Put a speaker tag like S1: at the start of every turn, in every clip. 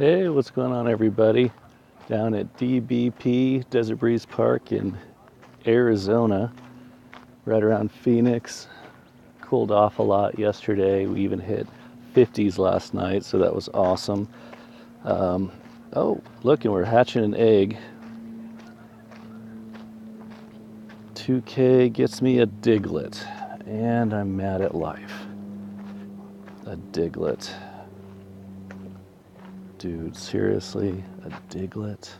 S1: Hey, what's going on, everybody? Down at DBP, Desert Breeze Park in Arizona, right around Phoenix. Cooled off a lot yesterday. We even hit 50s last night, so that was awesome. Oh, look, and we're hatching an egg. 2K gets me a Diglett, and I'm mad at life. A Diglett. Dude, seriously, a Diglett?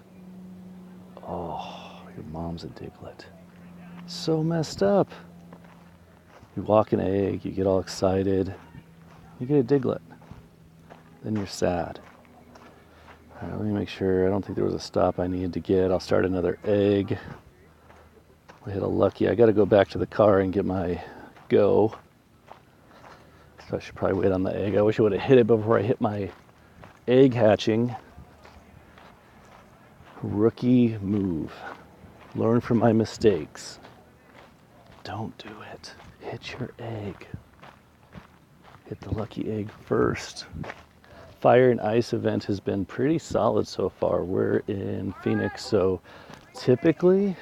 S1: Oh, your mom's a Diglett. So messed up. You walk an egg, you get all excited, you get a Diglett. Then you're sad. All right, let me make sure. I don't think there was a stop I needed to get. I'll start another egg. We hit a lucky. I got to go back to the car and get my go. So I should probably wait on the egg. I wish I would have hit it before I hit my egg hatching. Rookie move. Learn from my mistakes. Don't do it. Hit your egg. Hit the lucky egg first. Fire and ice event has been pretty solid so far. We're in Phoenix, so typically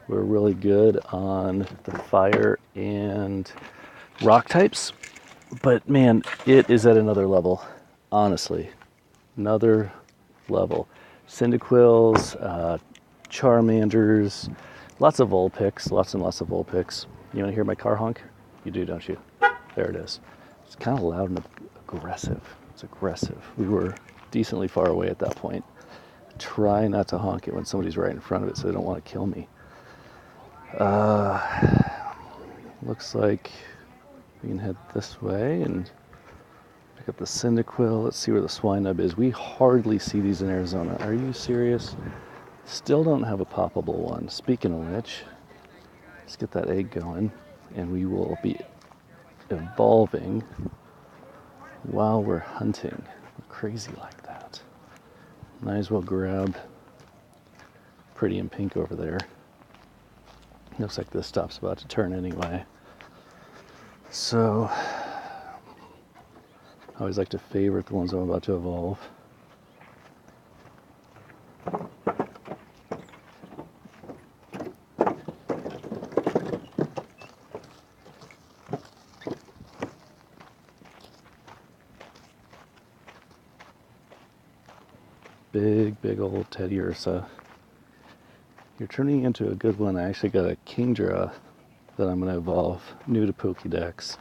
S1: we're really good on the fire and rock types. But man, it is at another level, honestly. Another level. Cyndaquils, Charmanders, lots of Vulpix, lots and lots of Vulpix. You want to hear my car honk? You do, don't you? There it is. It's kind of loud and aggressive. It's aggressive. We were decently far away at that point. Try not to honk it when somebody's right in front of it so they don't want to kill me. Looks like we can head this way and pick up the Cyndaquil. Let's see where the Swinub is. We hardly see these in Arizona. Are you serious? Still don't have a poppable one. Speaking of which, let's get that egg going and we will be evolving while we're hunting. Crazy like that. Might as well grab Pretty in Pink over there. Looks like this stop's about to turn anyway. So, I always like to favorite the ones I'm about to evolve. Big old Teddiursa. You're turning into a good one. I actually got a Kingdra that I'm going to evolve, new to Pokédex.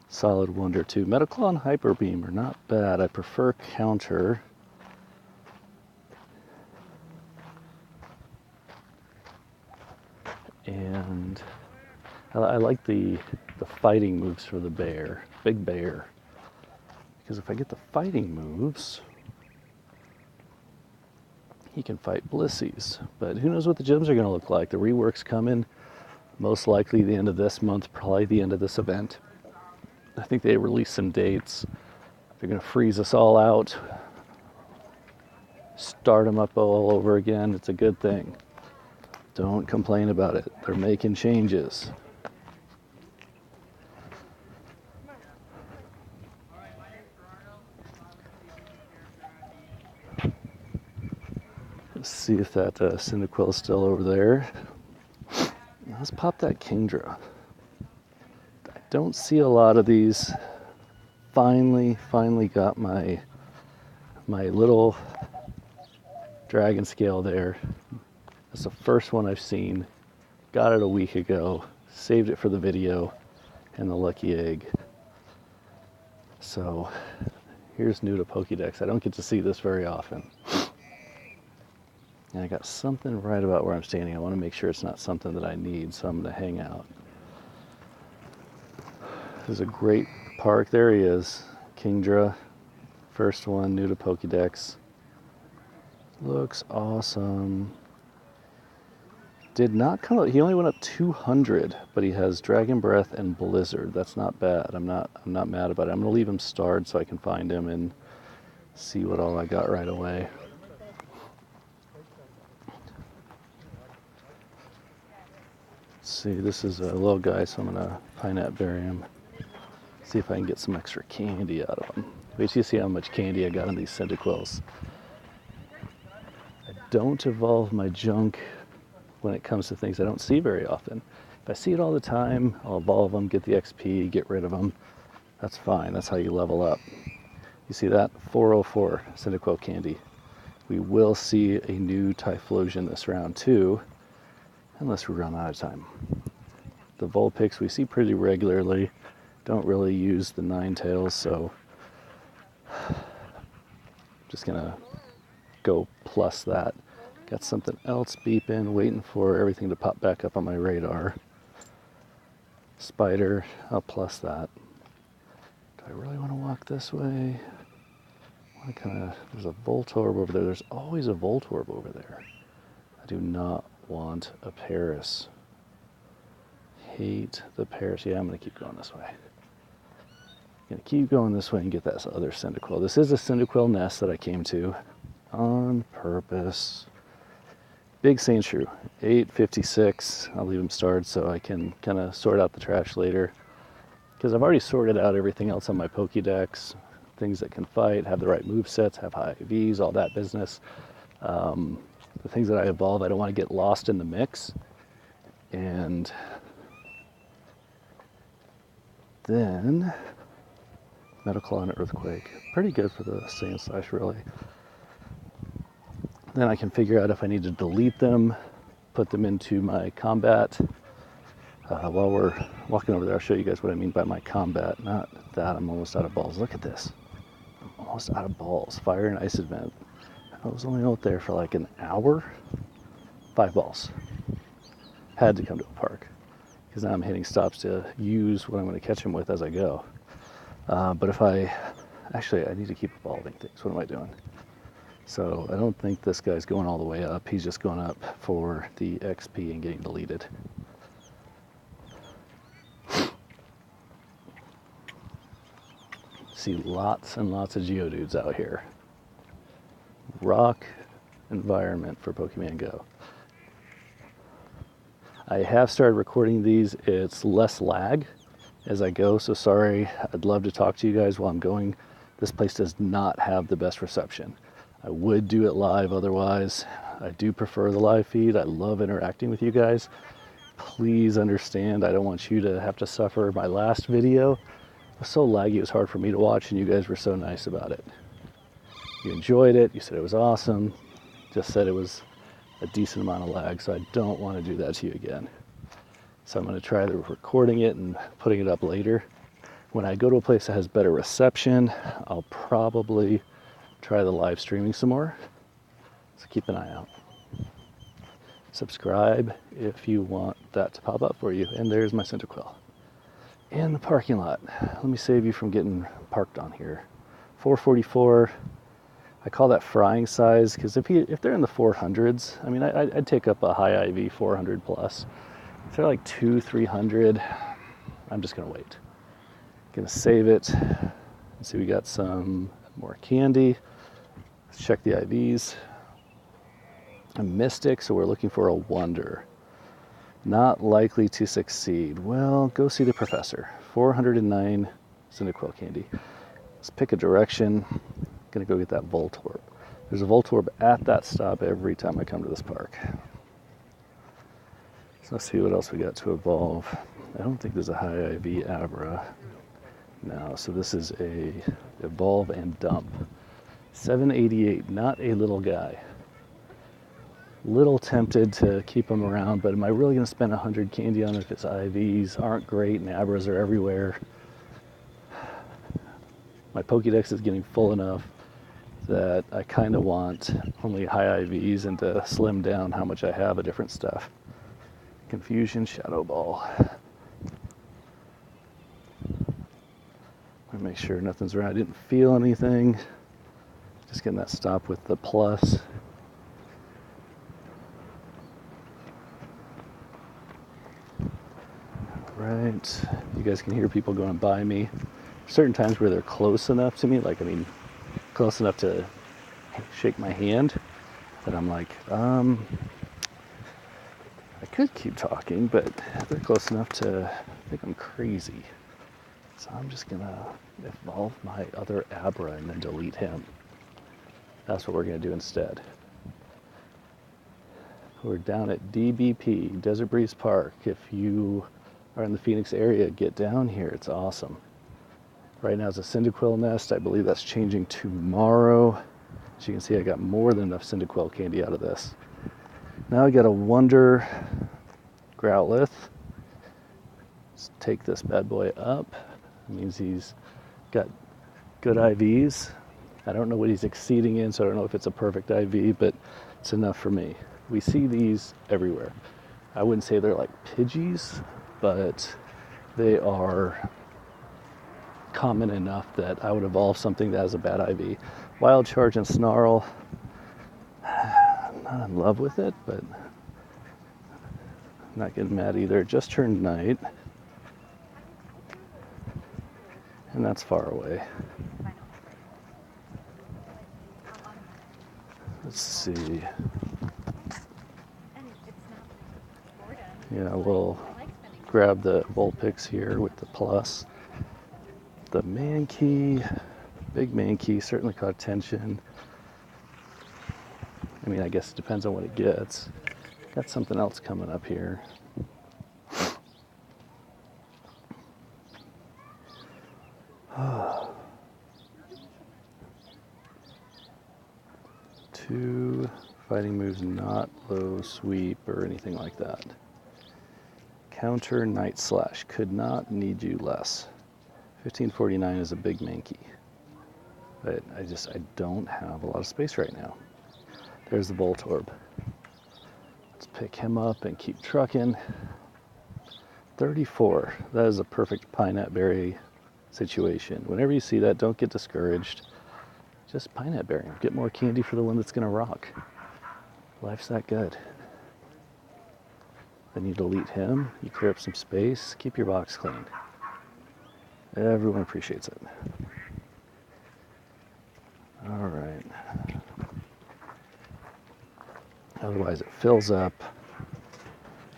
S1: Solid Wonder too. Metaclaw and Hyper Beam are not bad. I prefer Counter. And I like the fighting moves for the bear, Big Bear. Because if I get the fighting moves, he can fight Blissey's. But who knows what the gyms are going to look like. The rework's coming, most likely the end of this month, probably the end of this event. I think they released some dates. They're going to freeze us all out, start them up all over again. It's a good thing. Don't complain about it. They're making changes. Let's see if that Cyndaquil is still over there. Let's pop that Kingdra. I don't see a lot of these. Finally got my little dragon scale there. That's the first one I've seen. Got it a week ago. Saved it for the video and the lucky egg. So here's new to Pokédex. I don't get to see this very often. And I got something right about where I'm standing. I want to make sure it's not something that I need, so I'm going to hang out. This is a great park. There he is. Kingdra. First one, new to Pokédex. Looks awesome. Did not come up. He only went up 200, but he has Dragon Breath and Blizzard. That's not bad. I'm not mad about it. I'm going to leave him starred so I can find him and see what all I got right away. See, this is a little guy, so I'm going to Pineapple berry him. See if I can get some extra candy out of him. Wait till you see how much candy I got on these centiquils. I don't evolve my junk when it comes to things I don't see very often. If I see it all the time, I'll evolve them, get the XP, get rid of them. That's fine. That's how you level up. You see that? 404 centiquil candy. We will see a new Typhlosion this round too, unless we run out of time. The Vulpix we see pretty regularly. Don't really use the Ninetales, so I'm just gonna go plus that. Got something else beeping, waiting for everything to pop back up on my radar. Spider, I'll plus that. Do I really want to walk this way? I kinda, there's a Voltorb over there. There's always a Voltorb over there. I do not want a Paris. Hate the Paris. Yeah, I'm gonna keep going this way. Gonna keep going this way and get that other Cyndaquil. This is a Cyndaquil nest that I came to on purpose. Big Sandshrew, 856. I'll leave him starred so I can kind of sort out the trash later. Because I've already sorted out everything else on my Pokédex. Things that can fight, have the right move sets, have high IVs, all that business. The things that I evolve, I don't want to get lost in the mix. And then Medical on Earthquake. Pretty good for the Sandslash, really. Then I can figure out if I need to delete them, put them into my combat. While we're walking over there, I'll show you guys what I mean by my combat. Not that, I'm almost out of balls. Look at this. I'm almost out of balls. Fire and Ice Event. I was only out there for like an hour. 5 balls. Had to come to a park. Because now I'm hitting stops to use what I'm going to catch them with as I go. But if actually I need to keep evolving things. What am I doing? So I don't think this guy's going all the way up. He's just going up for the XP and getting deleted. See lots and lots of Geodudes out here. Rock environment for Pokemon Go. I have started recording these. It's less lag as I go, so sorry. I'd love to talk to you guys while I'm going. This place does not have the best reception. I would do it live otherwise. I do prefer the live feed. I love interacting with you guys. Please understand, I don't want you to have to suffer. My last video was so laggy, it was hard for me to watch, and you guys were so nice about it. You enjoyed it, you said it was awesome, just said it was a decent amount of lag, so I don't want to do that to you again. So I'm going to try recording it and putting it up later. When I go to a place that has better reception, I'll probably try the live streaming some more, so keep an eye out. Subscribe if you want that to pop up for you. And there's my Cyndaquil. In the parking lot. Let me save you from getting parked on here. 444. I call that frying size because if they're in the 400s, I mean, I'd take up a high IV 400 plus. If they're like 300, I'm just gonna wait. Gonna save it. Let's see, we got some more candy. Let's check the IVs. A Mystic, so we're looking for a Wonder. Not likely to succeed. Well, go see the professor. 409 Cyndaquil candy. Let's pick a direction. Gonna go get that Voltorb. There's a Voltorb at that stop every time I come to this park. So let's see what else we got to evolve. I don't think there's a high IV Abra. No, so this is a evolve and dump. 788, not a little guy. Little tempted to keep him around, but am I really going to spend 100 candy on it if its IVs aren't great and Abras are everywhere? My Pokédex is getting full enough that I kind of want only high IVs and to slim down how much I have of different stuff. Confusion, Shadow Ball. Let me make sure nothing's around. I didn't feel anything. Just getting that stop with the plus. Right, you guys can hear people going by me. Certain times where they're close enough to me, like, I mean, close enough to shake my hand, that I'm like, I could keep talking, but they're close enough to think I'm crazy. So I'm just gonna evolve my other Abra and then delete him. That's what we're gonna do instead. We're down at DBP, Desert Breeze Park. If you are in the Phoenix area, get down here. It's awesome. Right now it's a Cyndaquil nest. I believe that's changing tomorrow. As you can see, I got more than enough Cyndaquil candy out of this. Now I got a Wonder Growlithe. Let's take this bad boy up. It means he's got good IVs. I don't know what he's exceeding in, so I don't know if it's a perfect IV, but it's enough for me. We see these everywhere. I wouldn't say they're like Pidgeys, but they are common enough that I would evolve something that has a bad IV. Wild Charge and Snarl, I'm not in love with it, but I'm not getting mad either. It just turned night, and that's far away. Let's see. Yeah, we'll grab the Vulpix here with the plus. The Mankey, big Mankey, certainly caught attention. I mean, I guess it depends on what it gets. Got something else coming up here. Two fighting moves, not low sweep or anything like that. Counter Night Slash, could not need you less. 1549 is a big Mankey, but I don't have a lot of space right now. There's the Voltorb. Let's pick him up and keep trucking. 34, that is a perfect Pinette Berry situation. Whenever you see that, don't get discouraged. Just Pinette Berry, get more candy for the one that's gonna rock. Life's that good. Then you delete him, you clear up some space, keep your box clean. Everyone appreciates it. All right. Otherwise it fills up.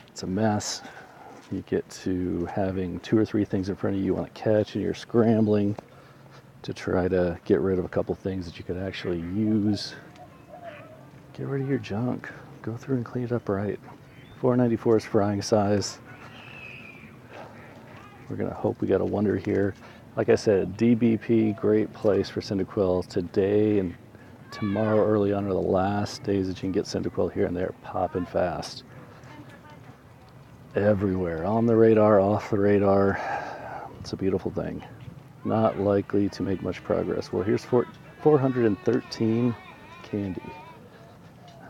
S1: It's a mess. You get to having 2 or 3 things in front of you want to catch, and you're scrambling to try to get rid of a couple things that you could actually use. Get rid of your junk. Go through and clean it up right. 494 is frying size. We're gonna hope we got a Wonder here. Like I said, DBP, great place for Cyndaquil. Today and tomorrow early on are the last days that you can get Cyndaquil here, and they're popping fast. Everywhere, on the radar, off the radar. It's a beautiful thing. Not likely to make much progress. Well, here's 413 candy.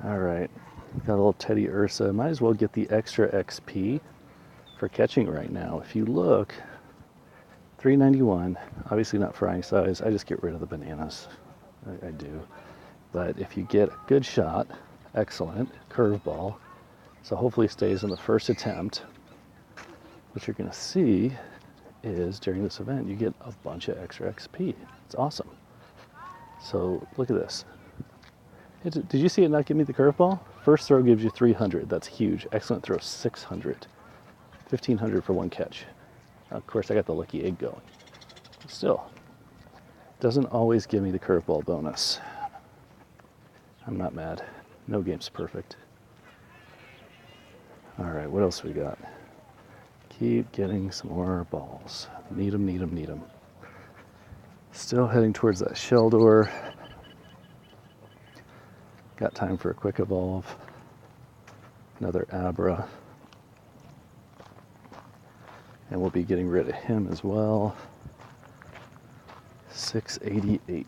S1: All right, got a little Teddy Ursa. Might as well get the extra XP for catching right now. If you look, 391, obviously not frying size. I just get rid of the bananas. I do. But if you get a good shot, excellent, curveball. So hopefully it stays in the first attempt. What you're gonna see is during this event, you get a bunch of extra XP. It's awesome. So look at this. Did you see it not give me the curveball? First throw gives you 300. That's huge. Excellent throw, 600. 1500 for one catch. Now, of course, I got the lucky egg going. Still, doesn't always give me the curveball bonus. I'm not mad. No game's perfect. All right, what else we got? Keep getting some more balls. Need them, need them, need them. Still heading towards that Sheldor. Got time for a quick evolve. Another Abra. And we'll be getting rid of him as well. 688.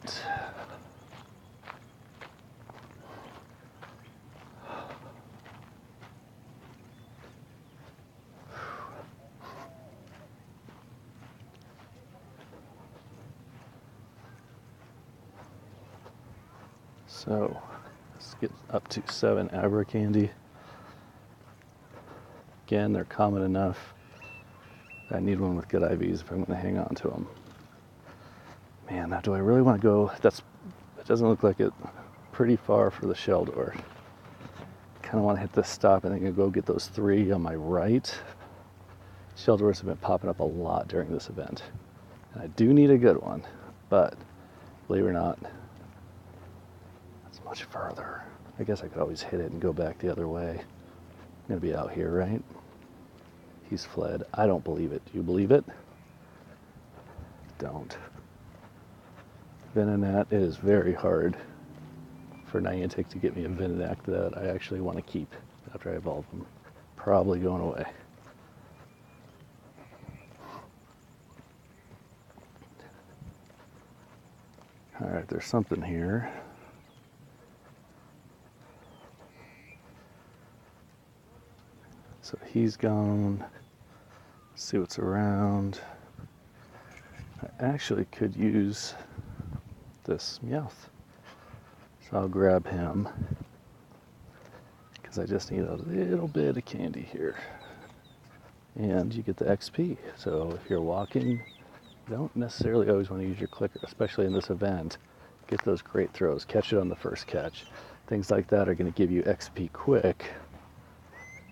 S1: So let's get up to 7 Abra candy. Again, they're common enough. I need one with good IVs if I'm going to hang on to them. Man, now do I really want to go? It doesn't look like it. Pretty far for the Sheldor. Kind of want to hit this stop. I think I'll go get those 3 on my right. Sheldors have been popping up a lot during this event. And I do need a good one, but believe it or not, that's much further. I guess I could always hit it and go back the other way. I'm gonna be out here, right? He's fled. I don't believe it. Do you believe it? Don't. Venonat, it is very hard for Niantic to get me a Venonat that I actually want to keep after I evolve them. Probably going away. Alright, there's something here. So he's gone. Let's see what's around. I actually could use this Meowth. So I'll grab him because I just need a little bit of candy here. And you get the XP. So if you're walking, you don't necessarily always want to use your clicker, especially in this event. Get those great throws, catch it on the first catch. Things like that are going to give you XP quick.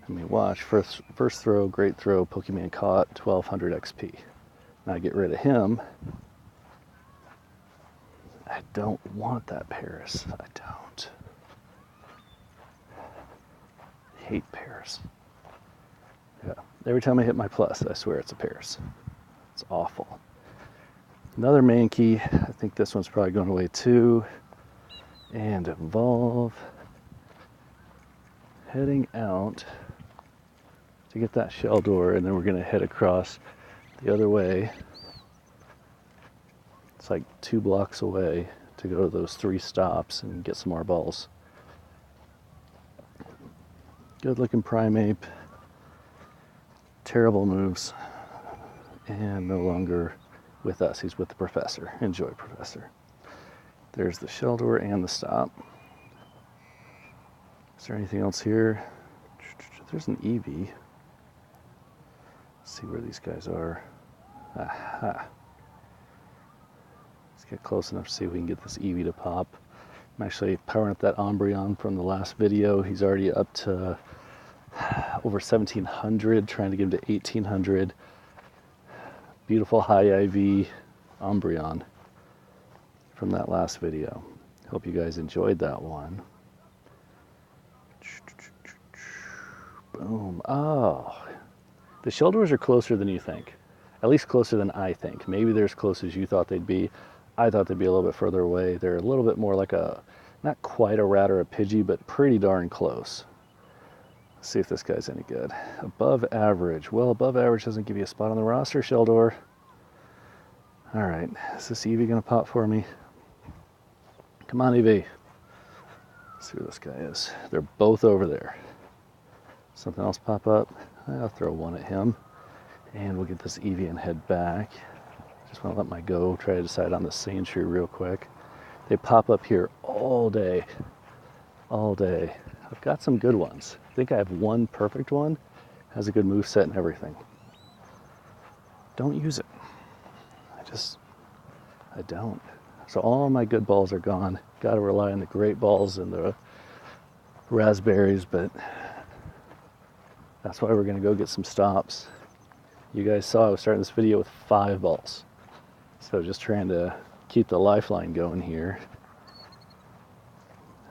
S1: I mean, watch, first throw, great throw, Pokemon caught, 1200 XP. Now I get rid of him. I don't want that Paris. I don't. Hate Paris. Yeah. Every time I hit my plus, I swear it's a Paris. It's awful. Another Mankey. I think this one's probably going away too. And evolve. Heading out to get that Sheldor, and then we're going to head across the other way. It's like 2 blocks away to go to those 3 stops and get some more balls. Good looking Primeape. Terrible moves. And no longer with us. He's with the Professor. Enjoy, Professor. There's the Sheldor and the stop. Is there anything else here? There's an Eevee. Let's see where these guys are. Aha. Let's get close enough to see if we can get this Eevee to pop. I'm actually powering up that Umbreon from the last video. He's already up to over 1700, trying to get him to 1800. Beautiful high IV Umbreon from that last video. Hope you guys enjoyed that one. Boom. Oh, the Sheldors are closer than you think. At least closer than I think. Maybe they're as close as you thought they'd be. I thought they'd be a little bit further away. They're a little bit more like a, not quite a rat or a Pidgey, but pretty darn close. Let's see if this guy's any good. Above average. Well, above average doesn't give you a spot on the roster, Sheldor. All right, is this Eevee gonna pop for me? Come on, Eevee. Let's see where this guy is. They're both over there. Something else pop up? I'll throw one at him. And we'll get this Eevee and head back. Just want to let my go try to decide on the Sandshrew real quick. They pop up here all day. All day. I've got some good ones. I think I have one perfect one. Has a good moveset and everything. Don't use it. I don't. So all my good balls are gone. Got to rely on the great balls and the raspberries, but that's why we're going to go get some stops. You guys saw I was starting this video with 5 balls. So just trying to keep the lifeline going here.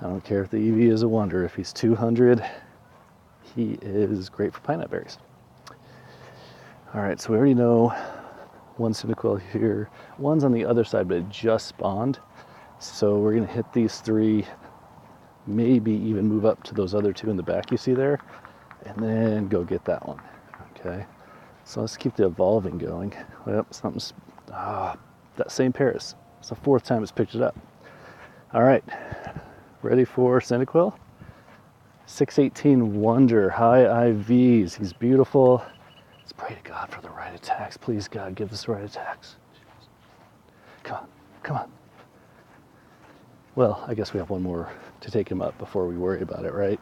S1: I don't care if the Eevee is a wonder. If he's 200, he is great for pineapple berries. All right, so we already know one Cyndaquil here. One's on the other side, but it just spawned. So we're going to hit these 3, maybe even move up to those other 2 in the back you see there, and then go get that one. Okay, so let's keep the evolving going. Well, something's, that same Paris. It's the 4th time it's picked it up. All right, ready for Cyndaquil? 618 Wonder, high IVs. He's beautiful. Let's pray to God for the right attacks. Please, God, give us the right attacks. Come on, come on. Well, I guess we have one more to take him up before we worry about it, right?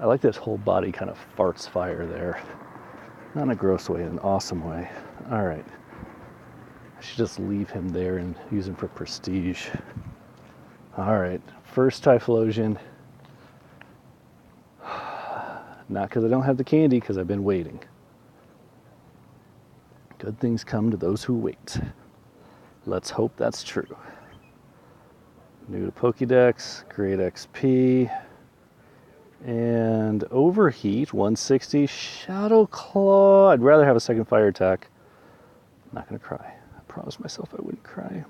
S1: I like this whole body kind of farts fire there. Not in a gross way, in an awesome way. All right. I should just leave him there and use him for prestige. All right, first Typhlosion. Not because I don't have the candy, because I've been waiting. Good things come to those who wait. Let's hope that's true. New to Pokédex, great XP, and Overheat, 160, Shadow Claw. I'd rather have a second fire attack. I'm not going to cry. I promised myself I wouldn't cry.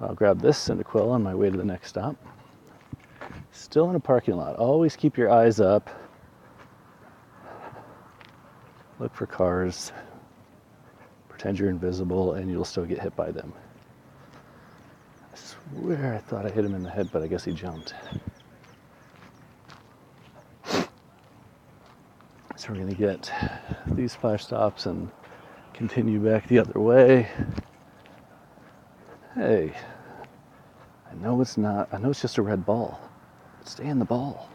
S1: I'll grab this Cyndaquil on my way to the next stop. Still in a parking lot. Always keep your eyes up. Look for cars. Pretend you're invisible and you'll still get hit by them. I swear I thought I hit him in the head, but I guess he jumped. So we're going to get these 5 stops and continue back the other way. Hey, I know it's just a red ball. But stay in the ball.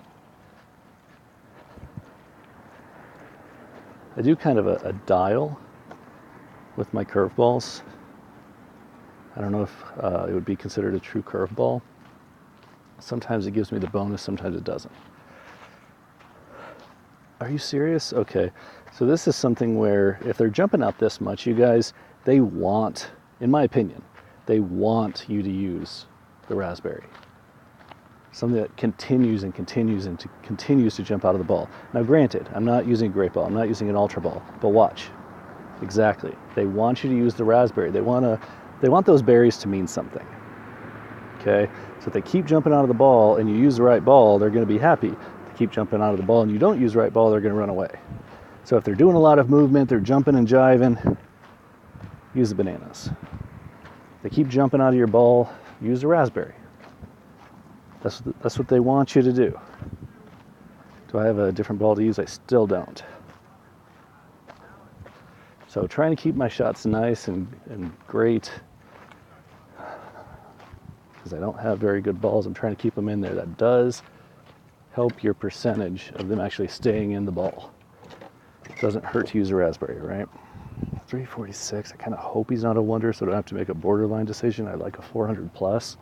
S1: I do kind of a dial with my curveballs. I don't know if it would be considered a true curveball. Sometimes it gives me the bonus, sometimes it doesn't. Are you serious? Okay, so this is something where if they're jumping out this much, you guys, they want, in my opinion, they want you to use the raspberry. Something that continues and continues and continues to jump out of the ball. Now granted, I'm not using a great ball, I'm not using an ultra ball, but watch. Exactly. They want you to use the raspberry. They want those berries to mean something. Okay? So if they keep jumping out of the ball and you use the right ball, they're going to be happy. If they keep jumping out of the ball and you don't use the right ball, they're going to run away. So if they're doing a lot of movement, they're jumping and jiving, use the bananas. If they keep jumping out of your ball, use the raspberry. That's what they want you to do. Do I have a different ball to use? I still don't. So trying to keep my shots nice and great, because I don't have very good balls. I'm trying to keep them in there. That does help your percentage of them actually staying in the ball. It doesn't hurt to use a raspberry, right? 346. I kind of hope he's not a wonder, so I don't have to make a borderline decision. I like a 400 plus.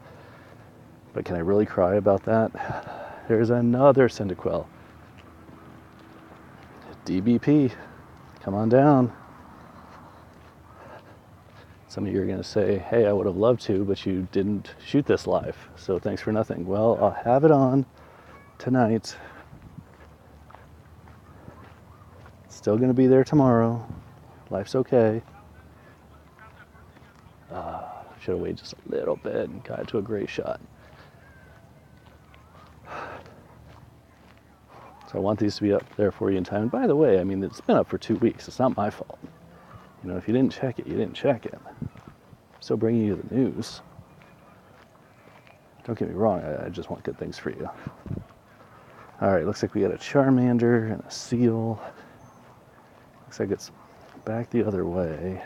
S1: But can I really cry about that? There's another Cyndaquil. DBP, come on down. Some of you are going to say, hey, I would have loved to, but you didn't shoot this live, so thanks for nothing. Well, I'll have it on tonight. It's still going to be there tomorrow. Life's okay. Should have waited just a little bit and got to a great shot. So I want these to be up there for you in time. And by the way, I mean, it's been up for 2 weeks. It's not my fault. You know, if you didn't check it, you didn't check it. I'm still bringing you the news. Don't get me wrong, I just want good things for you. All right, looks like we got a Charmander and a Seal. Looks like it's back the other way.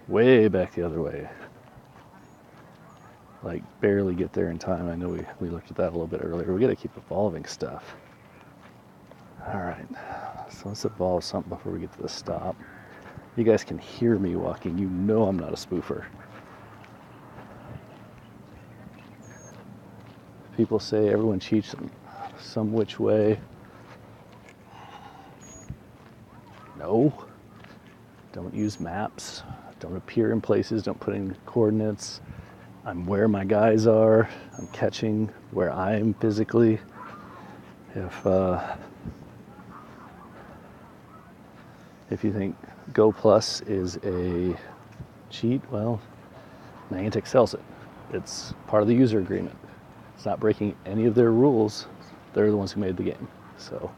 S1: Way back the other way. Like, barely get there in time. I know we looked at that a little bit earlier. We got to keep evolving stuff. All right, so let's evolve something before we get to the stop. You guys can hear me walking. You know I'm not a spoofer. People say everyone cheats some which way. No. Don't use maps. Don't appear in places. Don't put in coordinates. I'm where my guys are. I'm catching where I am physically. If you think Go Plus is a cheat, well, Niantic sells it. It's part of the user agreement. It's not breaking any of their rules. They're the ones who made the game. So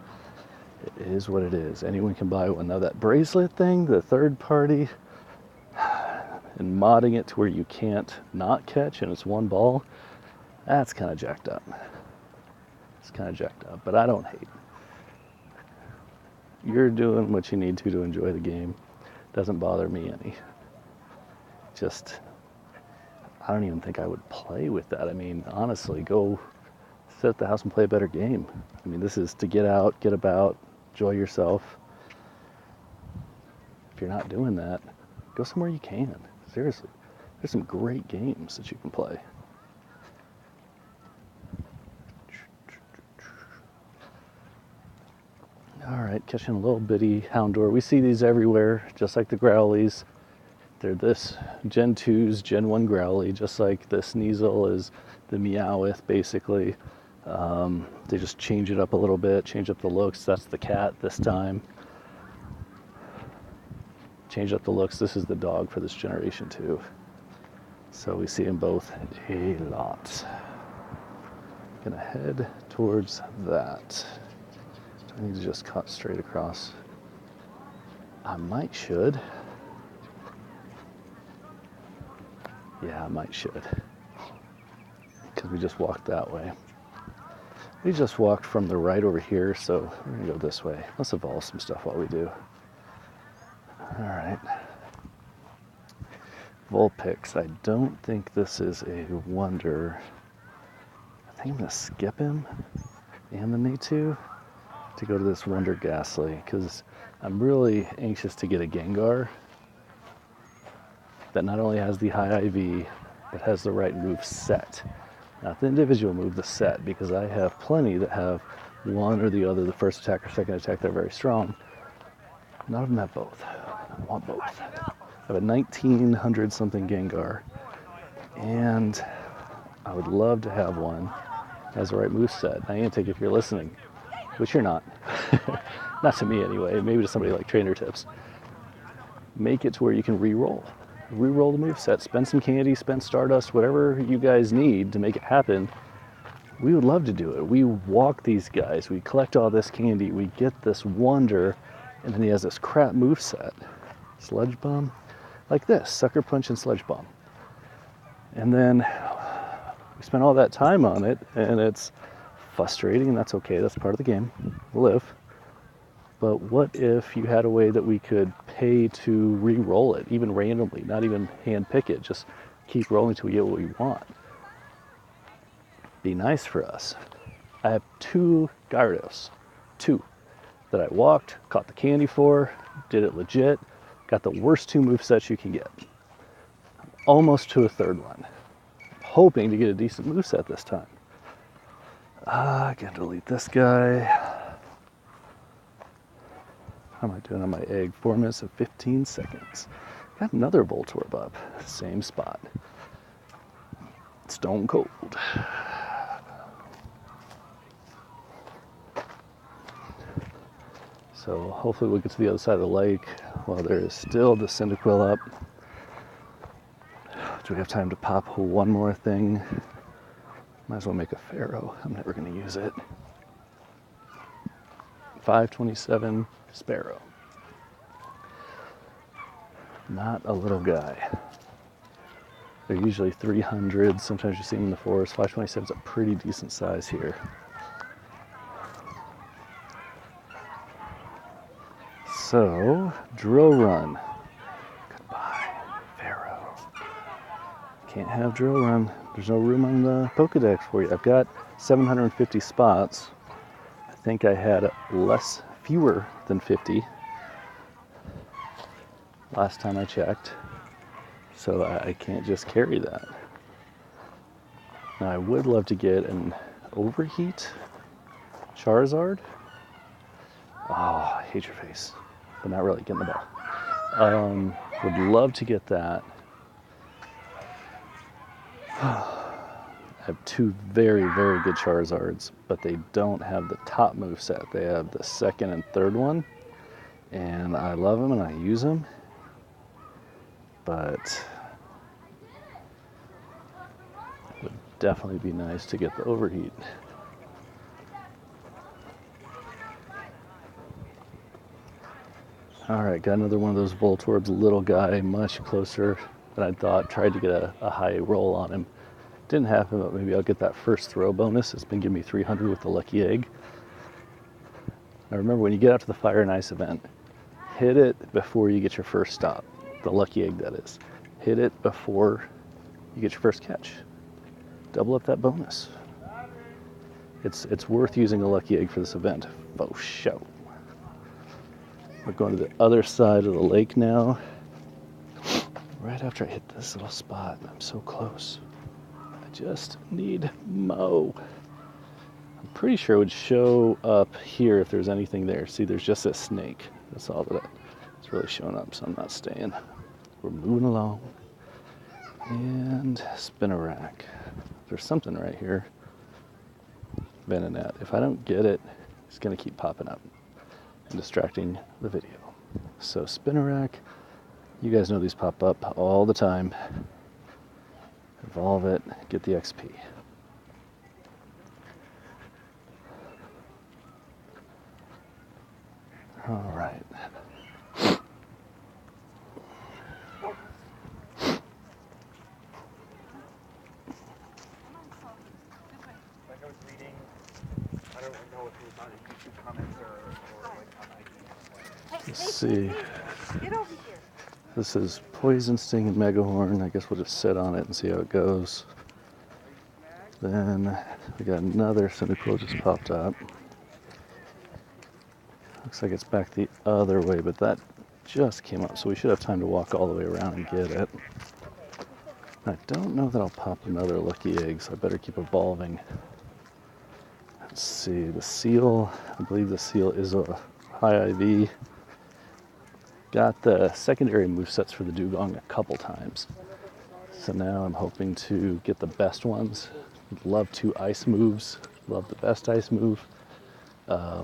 S1: it is what it is. Anyone can buy one. Now that bracelet thing, the third party, and modding it to where you can't not catch and it's one ball, that's kind of jacked up. It's kind of jacked up, but I don't hate. You're doing what you need to enjoy the game. Doesn't bother me any. Just, I don't even think I would play with that. I mean, honestly, go sit at the house and play a better game. I mean, this is to get out, get about, enjoy yourself. If you're not doing that, go somewhere you can. Seriously, there's some great games that you can play. All right, catching a little bitty houndor. We see these everywhere, just like the growlies. They're this Gen 2's Gen 1 growly, just like the Sneasel is the Meowth, basically. They just change it up a little bit, change up the looks. That's the cat this time. Change up the looks. This is the dog for this generation too. So we see them both a lot. Gonna head towards that. Do I need to just cut straight across? Should. Yeah, I should. Because we just walked that way. We just walked from the right over here, so we're gonna go this way. Let's evolve some stuff while we do. All right. Vulpix. I don't think this is a wonder. I think I'm gonna skip him and the Natu to go to this Wonder Ghastly, because I'm really anxious to get a Gengar that not only has the high IV, but has the right move set. Not the individual move, the set, because I have plenty that have one or the other, the first attack or second attack, they're very strong. None of them have both. I want both. I have a 1900 something Gengar, and I would love to have one that has the right move set. Niantic, if you're listening, which you're not, not to me anyway, maybe to somebody like Trainer Tips, make it to where you can re-roll the moveset, spend some candy, spend Stardust, whatever you guys need to make it happen. We would love to do it. We walk these guys, we collect all this candy, we get this wonder, and then he has this crap moveset. Sludge Bomb, like this, Sucker Punch and Sludge Bomb. And then we spend all that time on it, and it's frustrating, and that's okay, that's part of the game. We'll live. But what if you had a way that we could pay to re-roll it, even randomly, not even hand pick it, just keep rolling till we get what we want? Be nice for us. I have 2 Gyarados, 2, that I walked, caught the candy for, did it legit, got the worst 2 movesets you can get. Almost to a 3rd one. Hoping to get a decent moveset this time. I gotta delete this guy. How am I doing on my egg? 4 minutes and 15 seconds. Got another Voltorb up, same spot. Stone cold. So hopefully we'll get to the other side of the lake while there is still the Cyndaquil up. Do we have time to pop one more thing? Might as well make a Pharaoh. I'm never going to use it. 527 Sparrow. Not a little guy. They're usually 300. Sometimes you see them in the forest. 527 is a pretty decent size here. So, Drill Run. Goodbye, Pharaoh. Can't have Drill Run. There's no room on the Pokedex for you. I've got 750 spots. I think I had fewer than 50 last time I checked. So I can't just carry that. Now I would love to get an Overheat Charizard. Oh, I hate your face. But not really, getting the ball. Would love to get that. I have 2 very, very good Charizards, but they don't have the top moveset. They have the 2nd and 3rd one, and I love them and I use them, but it would definitely be nice to get the Overheat. All right, got another one of those Voltorbs, little guy, much closer than I thought. Tried to get a high roll on him. Didn't happen, but maybe I'll get that first throw bonus. It's been giving me 300 with the Lucky Egg. Now remember, when you get out to the Fire and Ice event, hit it before you get your first stop. The Lucky Egg, that is. Hit it before you get your first catch. Double up that bonus. It's worth using a Lucky Egg for this event. Faux show. We're going to the other side of the lake now. Right after I hit this little spot, I'm so close. I just need Mo. I'm pretty sure it would show up here if there's anything there. See, there's just a snake. That's all that it's really showing up, so I'm not staying. We're moving along. And Spinnerack. There's something right here. Venonat. If I don't get it, it's going to keep popping up and distracting the video. So Spinnerack, you guys know these pop up all the time. Evolve it, get the XP. All right. Let's see. This is Poison Sting and Megahorn. I guess we'll just sit on it and see how it goes. Then we got another Cyndaquil just popped up. Looks like it's back the other way, but that just came up, so we should have time to walk all the way around and get it. I don't know that I'll pop another lucky egg, so I better keep evolving. Let's see, the seal, I believe the seal is a high IV. Got the secondary movesets for the Dugong a couple times. So now I'm hoping to get the best ones. Love 2 ice moves, love the best ice move. I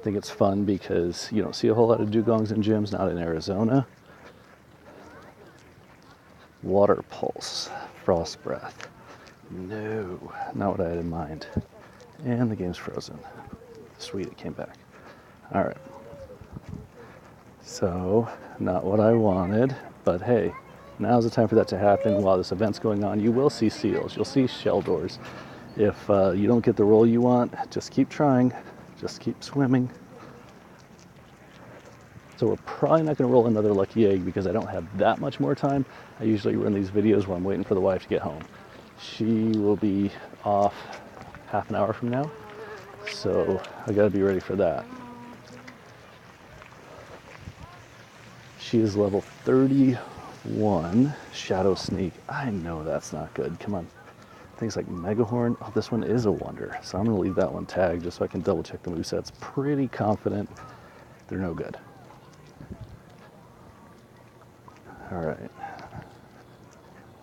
S1: think it's fun because you don't see a whole lot of Dugongs in gyms, not in Arizona. Water Pulse, Frost Breath. No, not what I had in mind. And the game's frozen. Sweet, it came back. All right. So, not what I wanted, but hey, now's the time for that to happen. While this event's going on, you will see seals, you'll see Sheldors. If you don't get the roll you want, just keep trying, just keep swimming. So we're probably not going to roll another lucky egg because I don't have that much more time. I usually run these videos while I'm waiting for the wife to get home. She will be off half an hour from now, so I got to be ready for that. She is level 31, Shadow Sneak. I know that's not good. Come on. Things like Megahorn. Oh, this one is a wonder. So I'm going to leave that one tagged just so I can double check the movesets. Pretty confident they're no good. All right.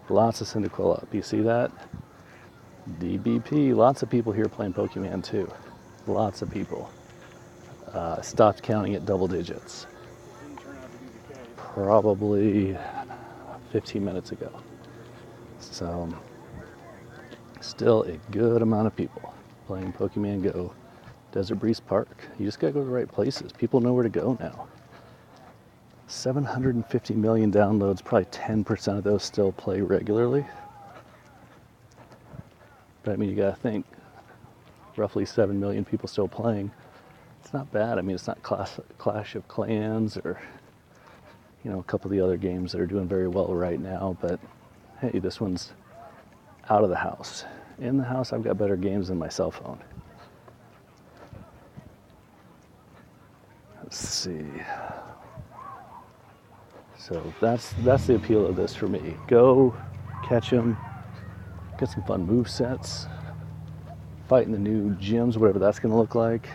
S1: Lots of Cyndaquil up. You see that? DBP. Lots of people here playing Pokemon too. Lots of people. Stopped counting at double digits. Probably 15 minutes ago. So, still a good amount of people playing Pokemon Go. Desert Breeze Park. You just gotta go to the right places. People know where to go now. 750 million downloads, probably 10% of those still play regularly. But I mean, you gotta think, roughly 7 million people still playing. It's not bad. I mean, it's not Clash of Clans or, you know, a couple of the other games that are doing very well right now, but hey, this one's out of the house. In the house, I've got better games than my cell phone. Let's see. So that's the appeal of this for me. Go, catch them, get some fun move sets, fight in the new gyms, whatever that's going to look like.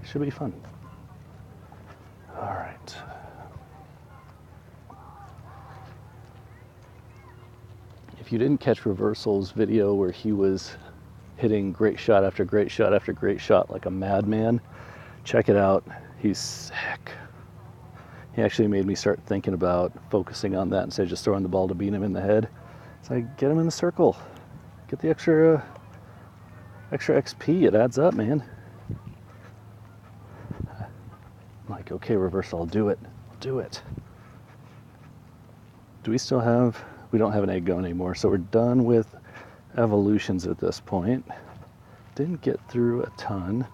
S1: Should be fun. All right. If you didn't catch Reversal's video where he was hitting great shot after great shot after great shot like a madman, check it out. He's sick. He actually made me start thinking about focusing on that instead of just throwing the ball to beat him in the head. It's like, get him in the circle. Get the extra XP. It adds up, man. I'm like, okay, Reversal, I'll do it. I'll do it. Do we still have... We don't have an egg going anymore, so we're done with evolutions at this point. Didn't get through a ton,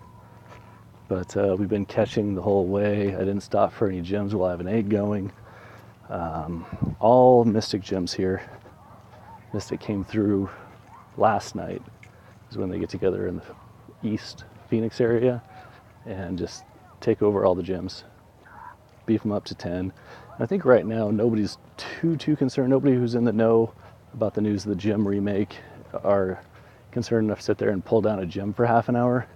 S1: but we've been catching the whole way. I didn't stop for any gyms while I have an egg going. All Mystic gyms here. Mystic came through last night, is when they get together in the East Phoenix area and just take over all the gyms, beef them up to 10. I think right now nobody's too concerned. Nobody who's in the know about the news of the gym remake are concerned enough to sit there and pull down a gym for half an hour.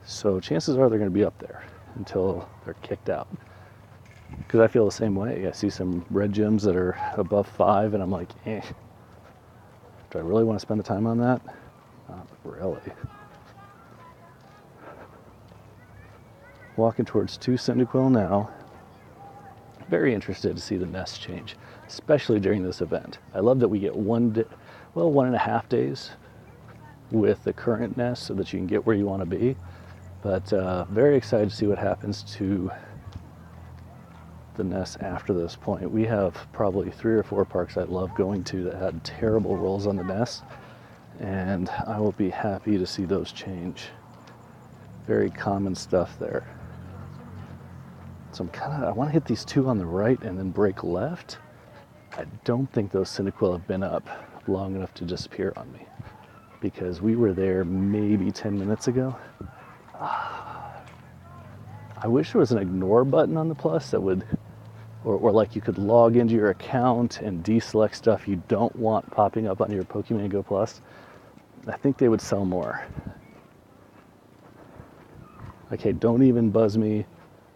S1: So chances are they're going to be up there until they're kicked out. Because I feel the same way. I see some red gyms that are above 5 and I'm like, do I really want to spend the time on that? Not really. Walking towards 2 Cyndaquil now. Very interested to see the nest change, especially during this event. I love that we get 1.5 days with the current nest so that you can get where you want to be. But very excited to see what happens to the nest after this point. We have probably 3 or 4 parks I love going to that had terrible rolls on the nest, and I will be happy to see those change. Very common stuff there. So I want to hit these 2 on the right and then break left. I don't think those Cyndaquil have been up long enough to disappear on me, because we were there maybe 10 minutes ago. I wish there was an ignore button on the Plus that would, or like you could log into your account and deselect stuff you don't want popping up on your Pokemon Go Plus. I think they would sell more. Like, hey, don't even buzz me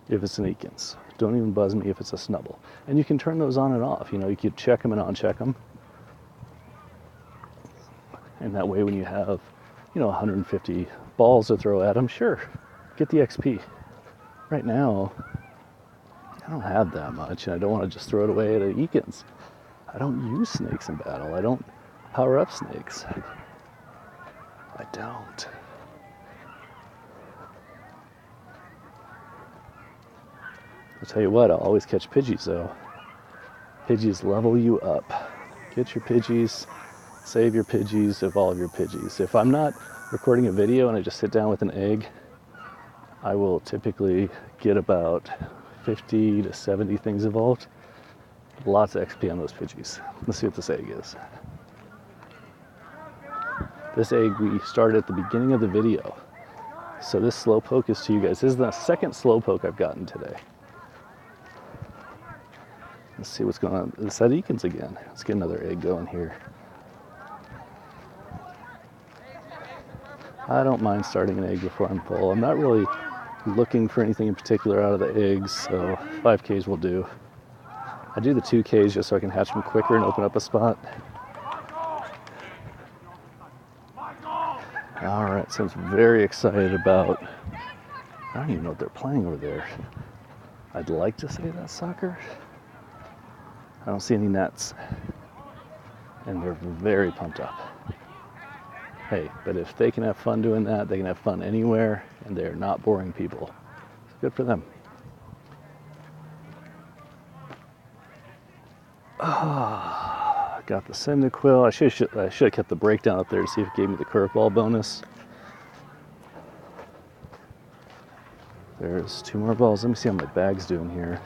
S1: if it's an Ekans. Don't even buzz me if it's a Snubbull. And you can turn those on and off. You know, you could check them and uncheck them. And that way when you have, 150 balls to throw at them, sure, get the XP. Right now, I don't have that much, and I don't want to just throw it away at Ekans. I don't use snakes in battle. I don't power up snakes. I don't. I'll tell you what, I'll always catch Pidgeys though. Pidgeys level you up. Get your Pidgeys, save your Pidgeys, evolve your Pidgeys. If I'm not recording a video and I just sit down with an egg, I will typically get about 50 to 70 things evolved. Lots of XP on those Pidgeys. Let's see what this egg is. This egg we started at the beginning of the video. So this Slowpoke is to you guys. This is the second Slowpoke I've gotten today. Let's see what's going on. It's at Ekans again. Let's get another egg going here. I don't mind starting an egg before I'm full. I'm not really looking for anything in particular out of the eggs, so 5Ks will do. I do the 2Ks just so I can hatch them quicker and open up a spot. Alright, so I'm very excited about, I don't even know what they're playing over there. I'd like to say that's soccer. I don't see any nets. And they're very pumped up. Hey, but if they can have fun doing that, they can have fun anywhere, and they're not boring people. It's good for them. Got the Cyndaquil. I should have kept the breakdown up there to see if it gave me the curveball bonus. There's 2 more balls. Let me see how my bag's doing here.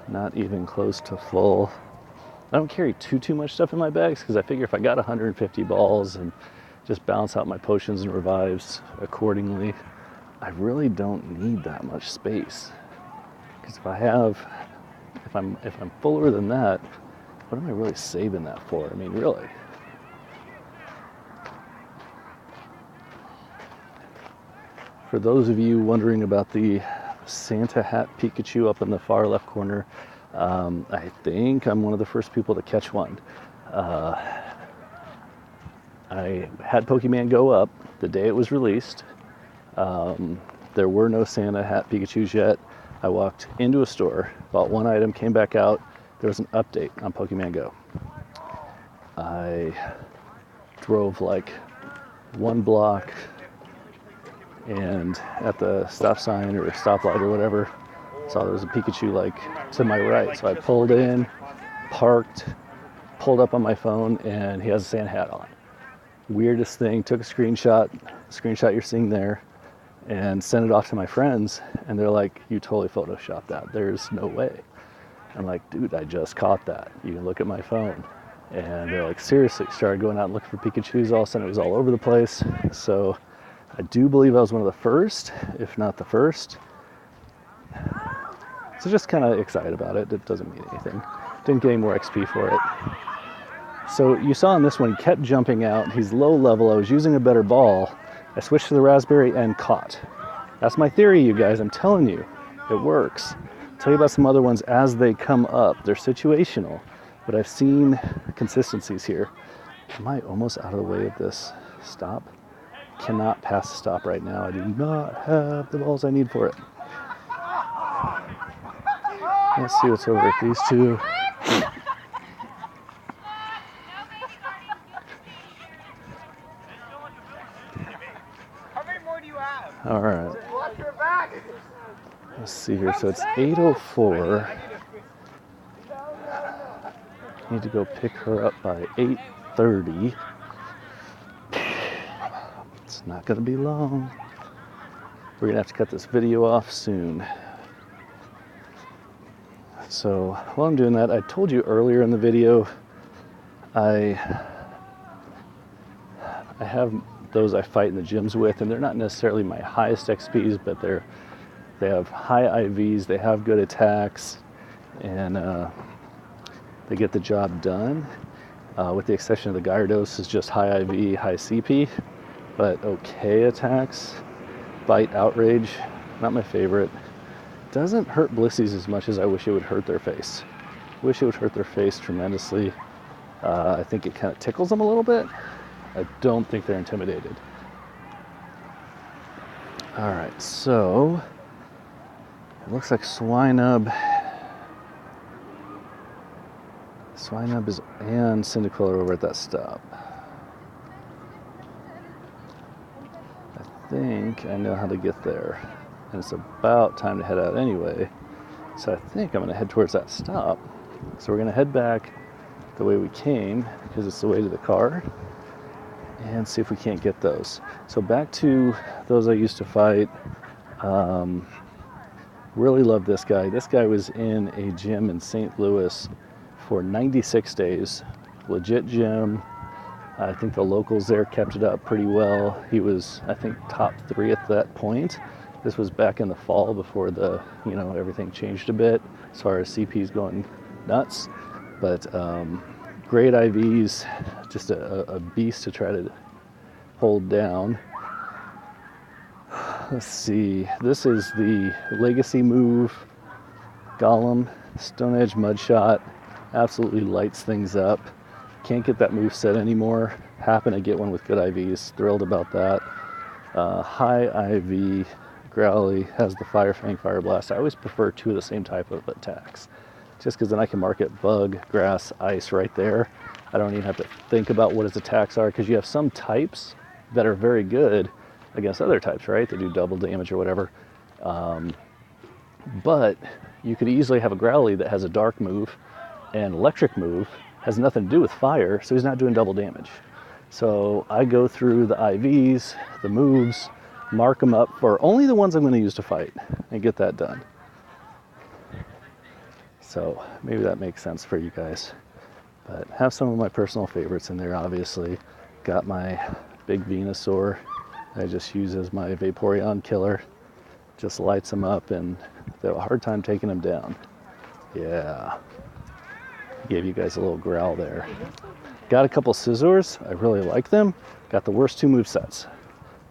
S1: Not even close to full. I don't carry too much stuff in my bags because I figure if I got 150 balls and just balance out my potions and revives accordingly, I really don't need that much space. Because if I'm fuller than that, what am I really saving that for? I mean, really. For those of you wondering about the Santa hat Pikachu up in the far left corner, I think I'm one of the first people to catch one. I had Pokemon Go up the day it was released. There were no Santa hat Pikachus yet. I walked into a store, bought one item, came back out. There was an update on Pokemon Go. I drove like 1 block, and at the stop sign or stoplight or whatever, saw there was a Pikachu like to my right. So I pulled in, parked, pulled up on my phone, and he has a Santa hat on. Weirdest thing, took a screenshot you're seeing there, and sent it off to my friends, and they're like, you totally photoshopped that. There's no way. I'm like, dude, I just caught that. You can look at my phone. And they're like, seriously, started going out and looking for Pikachus. All of a sudden it was all over the place. So I do believe I was one of the first, if not the first. So just kind of excited about it. It doesn't mean anything. Didn't get any more XP for it. So you saw in this one, he kept jumping out. He's low level. I was using a better ball. I switched to the raspberry and caught. That's my theory, you guys. I'm telling you, it works. I'll tell you about some other ones as they come up. They're situational, but I've seen consistencies here. Am I almost out of the way of this stop? Cannot pass the stop right now. I do not have the balls I need for it. Let's see what's over at these two. All right. Let's see here. So it's 8:04. Need to go pick her up by 8:30. It's not going to be long. We're going to have to cut this video off soon. So while I'm doing that, I told you earlier in the video, I have those I fight in the gyms with, and they're not necessarily my highest XPs, but they have high IVs, they have good attacks, and they get the job done. With the exception of the Gyarados, is just high IV, high CP, but okay attacks. Bite, Outrage, not my favorite. Doesn't hurt Blissies as much as I wish it would hurt their face. Wish it would hurt their face tremendously. I think it kind of tickles them a little bit. I don't think they're intimidated. All right, so it looks like Swinub is and Cyndaquil are over at that stop. I think I know how to get there, and it's about time to head out anyway. So I think I'm going to head towards that stop. So we're going to head back the way we came because it's the way to the car, and see if we can't get those. So back to those I used to fight. Really love this guy. This guy was in a gym in St. Louis for 96 days. Legit gym. I think the locals there kept it up pretty well. He was, I think, top 3 at that point. This was back in the fall before everything changed a bit as far as CP's going nuts. But great IVs, just a beast to try to hold down. Let's see, this is the legacy move, Golem, Stone Edge Mudshot, absolutely lights things up. Can't get that move set anymore. Happen to get one with good IVs, thrilled about that. High IV, Growly has the Fire Fang, Fire Blast. I always prefer 2 of the same type of attacks, just because then I can mark it Bug, Grass, Ice right there. I don't even have to think about what his attacks are, because you have some types that are very good against other types, right? They do double damage or whatever. But you could easily have a Growly that has a dark move and electric move, has nothing to do with fire, so he's not doing double damage. So I go through the IVs, the moves, mark them up for only the ones I'm going to use to fight, and get that done. So maybe that makes sense for you guys. But have some of my personal favorites in there, obviously. Got my big Venusaur I just use as my Vaporeon killer. Just lights them up, and they have a hard time taking them down. Yeah. Gave you guys a little growl there. Got a couple Scizors. I really like them. Got the worst 2 movesets.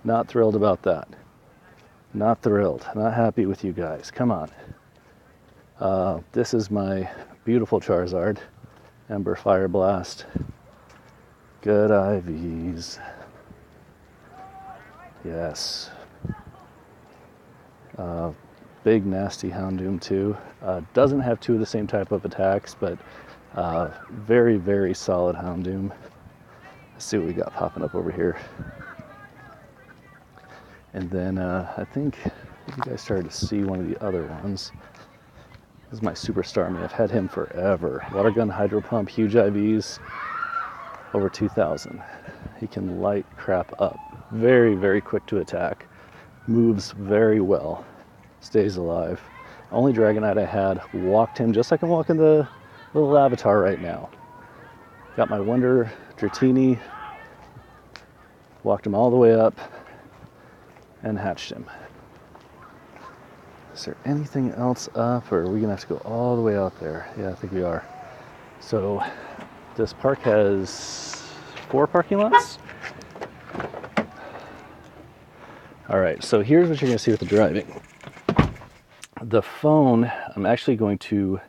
S1: Not thrilled about that. Not thrilled. Not happy with you guys. Come on. This is my beautiful Charizard. Ember Fire Blast. Good IVs. Yes. Big nasty Houndoom too. Doesn't have 2 of the same type of attacks, but very, very solid Houndoom. Let's see what we got popping up over here. And then I think you guys started to see one of the other ones. This is my Superstar, man. I've had him forever. Water Gun, Hydro Pump, huge IVs, over 2,000. He can light crap up. Very, very quick to attack. Moves very well. Stays alive. Only Dragonite I had. Walked him just like I'm walking the little avatar right now. Got my Wonder Dratini. Walked him all the way up and hatched him. Is there anything else up, or are we gonna have to go all the way out there? Yeah, I think we are. So this park has 4 parking lots. All right, so here's what you're gonna see with the driving. The phone, I'm actually going to